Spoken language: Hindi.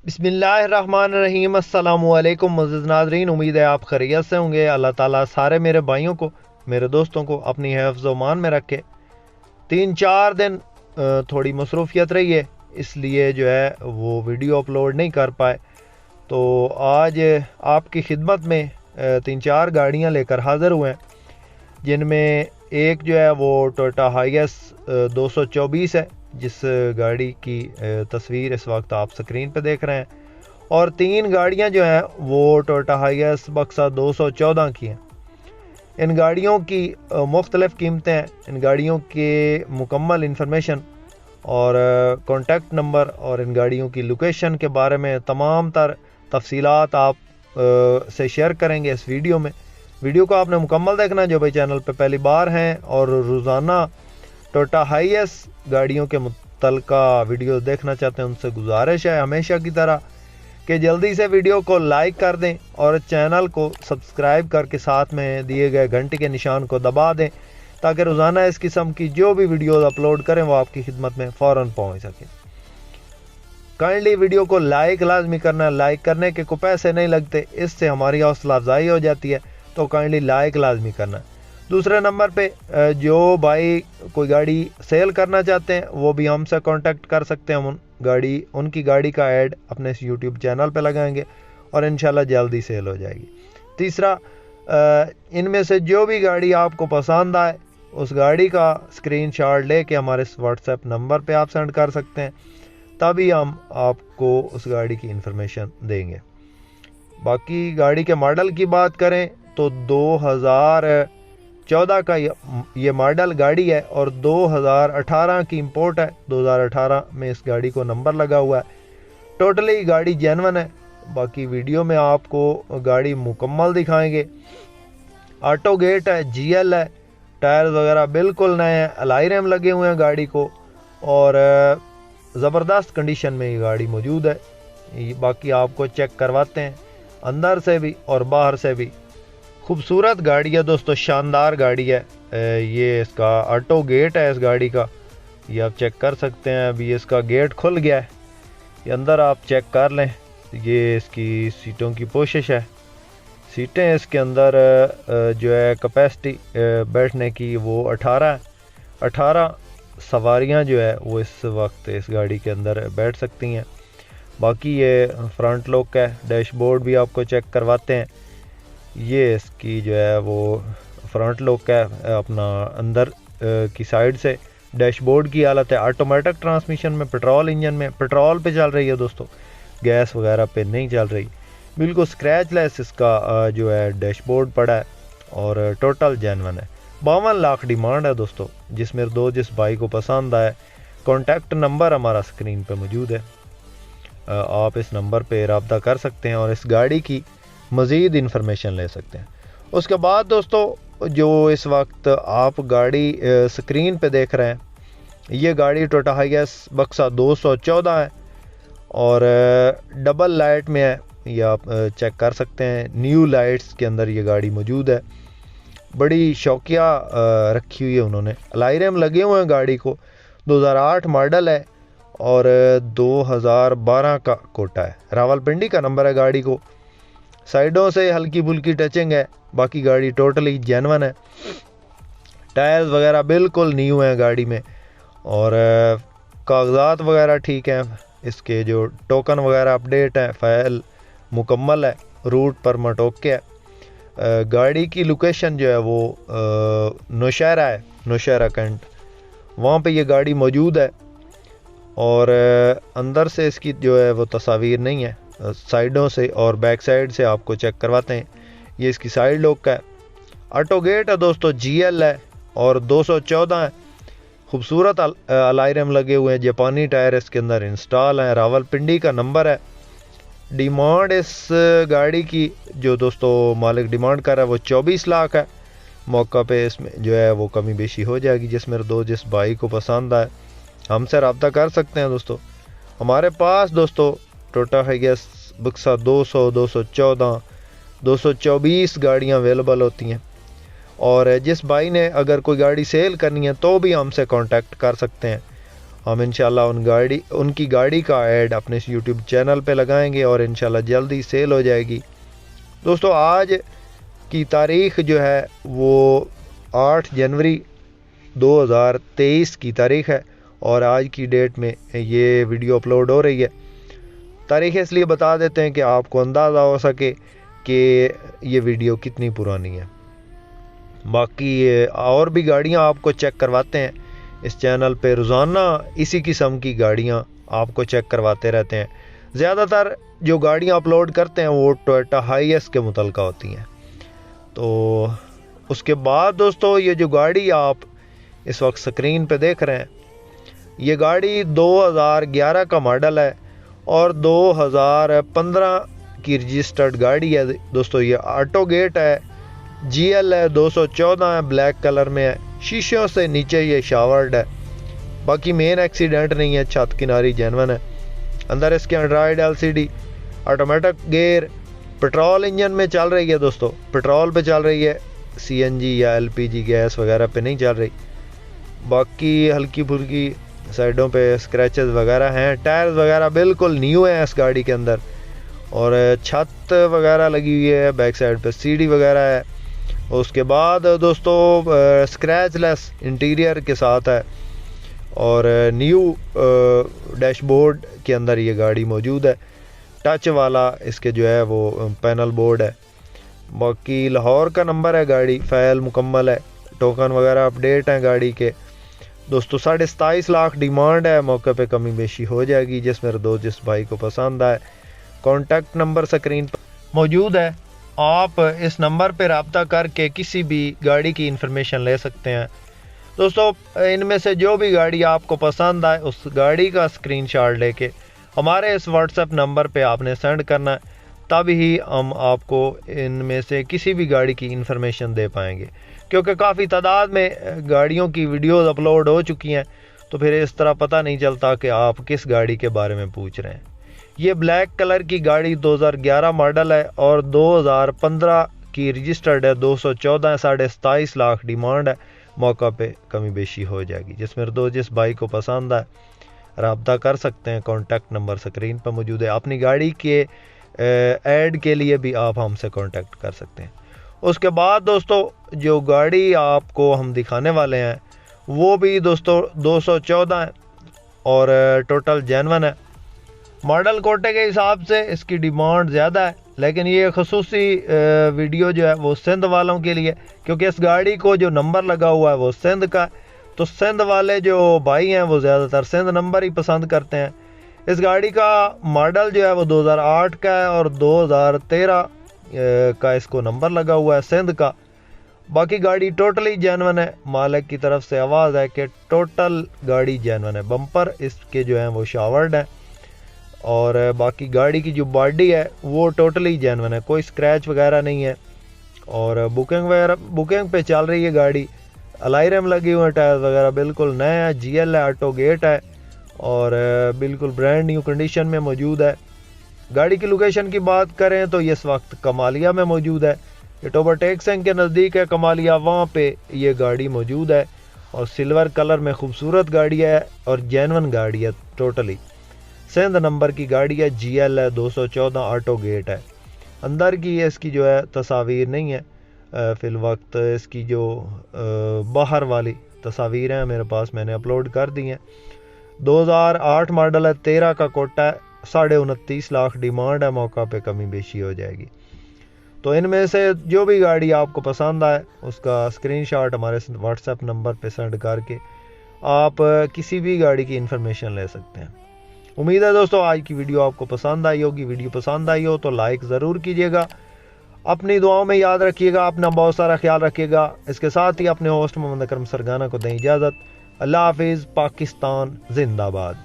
बिस्मिल्लाहिर्रहमानिर्रहीम। अस्सलामुअलैकुम मुअज़्ज़िज़ नाज़रीन, उम्मीद है आप खैरियत से होंगे। अल्लाह ताला सारे मेरे भाइयों को, मेरे दोस्तों को अपनी हिफ्ज़ व मान में रखे। 3-4 दिन थोड़ी मसरूफ़ियत रही है, इसलिए जो है वो वीडियो अपलोड नहीं कर पाए। तो आज आपकी खिदमत में 3-4 गाड़ियाँ लेकर हाज़िर हुए हैं, जिनमें एक जो है वो टोयोटा हाईएस 224 है, जिस गाड़ी की तस्वीर इस वक्त आप स्क्रीन पे देख रहे हैं, और 3 गाड़ियां जो हैं वो टोयोटा हाईएस बक्सा 214 की हैं। इन गाड़ियों की मुख्तलिफ़ कीमतें हैं, इन गाड़ियों के मुकम्मल इंफॉर्मेशन और कॉन्टैक्ट नंबर और इन गाड़ियों की लोकेशन के बारे में तमाम तर तफसीलात आप से शेयर करेंगे इस वीडियो में। वीडियो को आपने मुकम्मल देखना है। जो भाई चैनल पे पहली बार हैं और रोज़ाना टोयोटा हाईएस गाड़ियों के मुतल्लिका वीडियो देखना चाहते हैं, उनसे गुजारिश है हमेशा की तरह कि जल्दी से वीडियो को लाइक कर दें और चैनल को सब्सक्राइब करके साथ में दिए गए घंटे के निशान को दबा दें, ताकि रोज़ाना इस किस्म की जो भी वीडियोस अपलोड करें वो आपकी खिदमत में फ़ौरन पहुंच सके। काइंडली वीडियो को लाइक लाजमी करना, लाइक करने के कोई पैसे नहीं लगते, इससे हमारी हौसला अफजाई हो जाती है, तो काइंडली लाइक लाजमी करना। दूसरे नंबर पे जो भाई कोई गाड़ी सेल करना चाहते हैं वो भी हमसे कांटेक्ट कर सकते हैं। हम उनकी गाड़ी का ऐड अपने यूट्यूब चैनल पे लगाएंगे और इंशाल्लाह जल्दी सेल हो जाएगी। तीसरा, इनमें से जो भी गाड़ी आपको पसंद आए उस गाड़ी का स्क्रीनशॉट लेके हमारे व्हाट्सएप नंबर पे आप सेंड कर सकते हैं, तभी हम आपको उस गाड़ी की इंफॉर्मेशन देंगे। बाकी गाड़ी के मॉडल की बात करें तो 2014 का ये मॉडल गाड़ी है और 2018 की इंपोर्ट है। 2018 में इस गाड़ी को नंबर लगा हुआ है। टोटली गाड़ी जेन्युइन है। बाकी वीडियो में आपको गाड़ी मुकम्मल दिखाएंगे। ऑटो गेट है, जीएल है, टायर्स वगैरह बिल्कुल नए हैं, एलॉय रिम लगे हुए हैं गाड़ी को, और ज़बरदस्त कंडीशन में ये गाड़ी मौजूद है। बाकी आपको चेक करवाते हैं अंदर से भी और बाहर से भी। खूबसूरत गाड़ी है दोस्तों, शानदार गाड़ी है। ये इसका ऑटो गेट है इस गाड़ी का, ये आप चेक कर सकते हैं। अभी इसका गेट खुल गया है, ये अंदर आप चेक कर लें। ये इसकी सीटों की पोशिश है। सीटें इसके अंदर जो है कैपेसिटी बैठने की वो 18 सवारियां जो है वो इस वक्त इस गाड़ी के अंदर बैठ सकती हैं। बाकी ये फ्रंट लुक है, डैशबोर्ड भी आपको चेक करवाते हैं। ये इसकी जो है वो फ्रंट लुक है अपना अंदर की साइड से। डैशबोर्ड की हालत है ऑटोमेटिक ट्रांसमिशन में, पेट्रोल इंजन में, पेट्रोल पे चल रही है दोस्तों, गैस वगैरह पे नहीं चल रही। बिल्कुल स्क्रैचलेस इसका जो है डैशबोर्ड पड़ा है और टोटल जेन्युइन है। 52 लाख डिमांड है दोस्तों। जिस भाई को पसंद आए, कॉन्टैक्ट नंबर हमारा स्क्रीन पे मौजूद है, आप इस नंबर पे रब्ता कर सकते हैं और इस गाड़ी की मज़ीद इन्फॉर्मेशन ले सकते हैं। उसके बाद दोस्तों, जो इस वक्त आप गाड़ी स्क्रीन पे देख रहे हैं, ये गाड़ी टोयोटा हाईएस बक्सा 214 है और डबल लाइट में है। ये आप चेक कर सकते हैं, न्यू लाइट्स के अंदर ये गाड़ी मौजूद है। बड़ी शौकिया रखी हुई है उन्होंने, एलॉय रिम लगे हुए हैं गाड़ी को। 2008 मॉडल है और 2012 का कोटा है। रावलपिंडी का नंबर है गाड़ी को। साइडों से हल्की फुल्की टचिंग है, बाकी गाड़ी टोटली जेन्युइन है। टायर्स वगैरह बिल्कुल न्यू हैं गाड़ी में और कागजात वगैरह ठीक हैं। इसके जो टोकन वगैरह अपडेट है, फाइल मुकम्मल है, रूट परमिट ओके है। गाड़ी की लोकेशन जो है वो नौशहरा है, नौशहरा कैंट, वहाँ पे ये गाड़ी मौजूद है। और अंदर से इसकी जो है वो तस्वीर नहीं है, साइडों से और बैक साइड से आपको चेक करवाते हैं। ये इसकी साइड लुक है। ऑटो गेट है दोस्तों, जीएल है और 214 है। खूबसूरत एलॉय रिम लगे हुए हैं, जापानी टायर इसके अंदर इंस्टॉल हैं। रावलपिंडी का नंबर है। डिमांड इस गाड़ी की जो दोस्तों मालिक डिमांड कर रहा है वो 24 लाख है। मौका पे इसमें जो है वो कमी बेशी हो जाएगी। जिस भाई को पसंद आए हमसे रब्ता कर सकते हैं दोस्तों। हमारे पास दोस्तों टोयोटा हाईएस बक्सा 200, 214, 224 गाड़ियाँ अवेलेबल होती हैं। और जिस भाई ने अगर कोई गाड़ी सेल करनी है तो भी हमसे कांटेक्ट कर सकते हैं। हम इंशाल्लाह उनकी गाड़ी का ऐड अपने यूट्यूब चैनल पे लगाएंगे और इंशाल्लाह जल्दी सेल हो जाएगी। दोस्तों आज की तारीख़ जो है वो 8 जनवरी 2023 की तारीख़ है और आज की डेट में ये वीडियो अपलोड हो रही है। तारीख़ इसलिए बता देते हैं कि आपको अंदाज़ा हो सके कि ये वीडियो कितनी पुरानी है। बाकी और भी गाड़ियाँ आपको चेक करवाते हैं इस चैनल पे, रोज़ाना इसी किस्म की गाड़ियाँ आपको चेक करवाते रहते हैं। ज़्यादातर जो गाड़ियाँ अपलोड करते हैं वो टोयोटा हाईएस के मुतल्लिक़ होती हैं। तो उसके बाद दोस्तों ये जो गाड़ी आप इस वक्त स्क्रीन पे देख रहे हैं, ये गाड़ी 2011 का मॉडल है और 2015 की रजिस्टर्ड गाड़ी है। दोस्तों ये ऑटो गेट है, GL है, 214 है, ब्लैक कलर में है, शीशों से नीचे ये शावर्ड है। बाकी मेन एक्सीडेंट नहीं है, छत किनारी जेन्युइन है। अंदर इसके Android LCD, automatic gear, petrol engine में चल रही है। दोस्तों पेट्रोल पे चल रही है, CNG या LPG गैस वगैरह पे नहीं चल रही। बाकी हल्की फुल्की साइडों पे स्क्रैचेस वगैरह हैं। टायर्स वगैरह बिल्कुल न्यू है इस गाड़ी के अंदर और छत वगैरह लगी हुई है, बैक साइड पे CD वगैरह है। उसके बाद दोस्तों स्क्रैचलेस इंटीरियर के साथ है और न्यू डैशबोर्ड के अंदर ये गाड़ी मौजूद है। टच वाला इसके जो है वो पैनल बोर्ड है। बाकी लाहौर का नंबर है, गाड़ी फ़ाइल मुकम्मल है, टोकन वगैरह अपडेट हैं गाड़ी के। दोस्तों 27.5 लाख डिमांड है, मौके पे कमी बेशी हो जाएगी जिस मेरे दोस्त जिस भाई को पसंद आए। कॉन्टैक्ट नंबर स्क्रीन पर मौजूद है, आप इस नंबर पर रब्ता करके किसी भी गाड़ी की इन्फॉर्मेशन ले सकते हैं। दोस्तों इनमें से जो भी गाड़ी आपको पसंद आए उस गाड़ी का स्क्रीनशॉट लेके हमारे इस व्हाट्सएप नंबर पे आपने सेंड करना है, तब ही हम आपको इनमें से किसी भी गाड़ी की इन्फॉर्मेशन दे पाएंगे। क्योंकि काफ़ी तादाद में गाड़ियों की वीडियोस अपलोड हो चुकी हैं, तो फिर इस तरह पता नहीं चलता कि आप किस गाड़ी के बारे में पूछ रहे हैं। ये ब्लैक कलर की गाड़ी 2011 मॉडल है और 2015 की रजिस्टर्ड है, 214 27.5 लाख डिमांड है, मौका पे कमी बेशी हो जाएगी। जिसमें दो जिस भाई को पसंद आए रब्ता कर सकते हैं, कॉन्टैक्ट नंबर स्क्रीन पर मौजूद है। अपनी गाड़ी के ऐड के लिए भी आप हमसे कॉन्टैक्ट कर सकते हैं। उसके बाद दोस्तों जो गाड़ी आपको हम दिखाने वाले हैं वो भी दोस्तों 214 है और टोटल जेन्युइन है। मॉडल कोटे के हिसाब से इसकी डिमांड ज़्यादा है, लेकिन ये खसूसी वीडियो जो है वो सिंध वालों के लिए, क्योंकि इस गाड़ी को जो नंबर लगा हुआ है वो सिंध का है, तो सिंध वाले जो भाई हैं वो ज़्यादातर सिंध नंबर ही पसंद करते हैं। इस गाड़ी का मॉडल जो है वो 2008 का है और 2013 का इसको नंबर लगा हुआ है सिंध का। बाकी गाड़ी टोटली जेन्युइन है, मालिक की तरफ से आवाज़ है कि टोटल गाड़ी जेन्युइन है। बम्पर इसके जो हैं वो शावर्ड हैं और बाकी गाड़ी की जो बॉडी है वो टोटली जेन्युइन है, कोई स्क्रैच वगैरह नहीं है। और बुकिंग पे चल रही है गाड़ी, अलाई रैम लगी हुए हैं, टायर वगैरह बिल्कुल नए हैं, GL है, ऑटो गेट है और बिल्कुल ब्रांड न्यू कंडीशन में मौजूद है। गाड़ी की लोकेशन की बात करें तो ये इस वक्त कमालिया में मौजूद है। ये टोबर टेक्सिंग के नज़दीक है कमालिया, वहाँ पे ये गाड़ी मौजूद है और सिल्वर कलर में खूबसूरत गाड़ी है और जेन्युइन गाड़ी है। टोटली सिंध नंबर की गाड़ी है, GL है, 214 ऑटो गेट है। अंदर की इसकी जो है तस्वीर नहीं है फिल वक्त, इसकी जो बाहर वाली तस्वीर हैं मेरे पास, मैंने अपलोड कर दी हैं। 2008 मॉडल है, 13 का कोटा है, 29.5 लाख डिमांड है, मौका पे कमी बेशी हो जाएगी। तो इनमें से जो भी गाड़ी आपको पसंद आए उसका स्क्रीनशॉट हमारे व्हाट्सएप नंबर पे सेंड करके आप किसी भी गाड़ी की इन्फॉर्मेशन ले सकते हैं। उम्मीद है दोस्तों आज की वीडियो आपको पसंद आई होगी। वीडियो पसंद आई हो तो लाइक ज़रूर कीजिएगा, अपनी दुआओं में याद रखिएगा, अपना बहुत सारा ख्याल रखिएगा। इसके साथ ही अपने होस्ट मोहम्मद अकरम सरगाना को दें इजाज़त। अल्लाह हाफिज़, पाकिस्तान जिंदाबाद।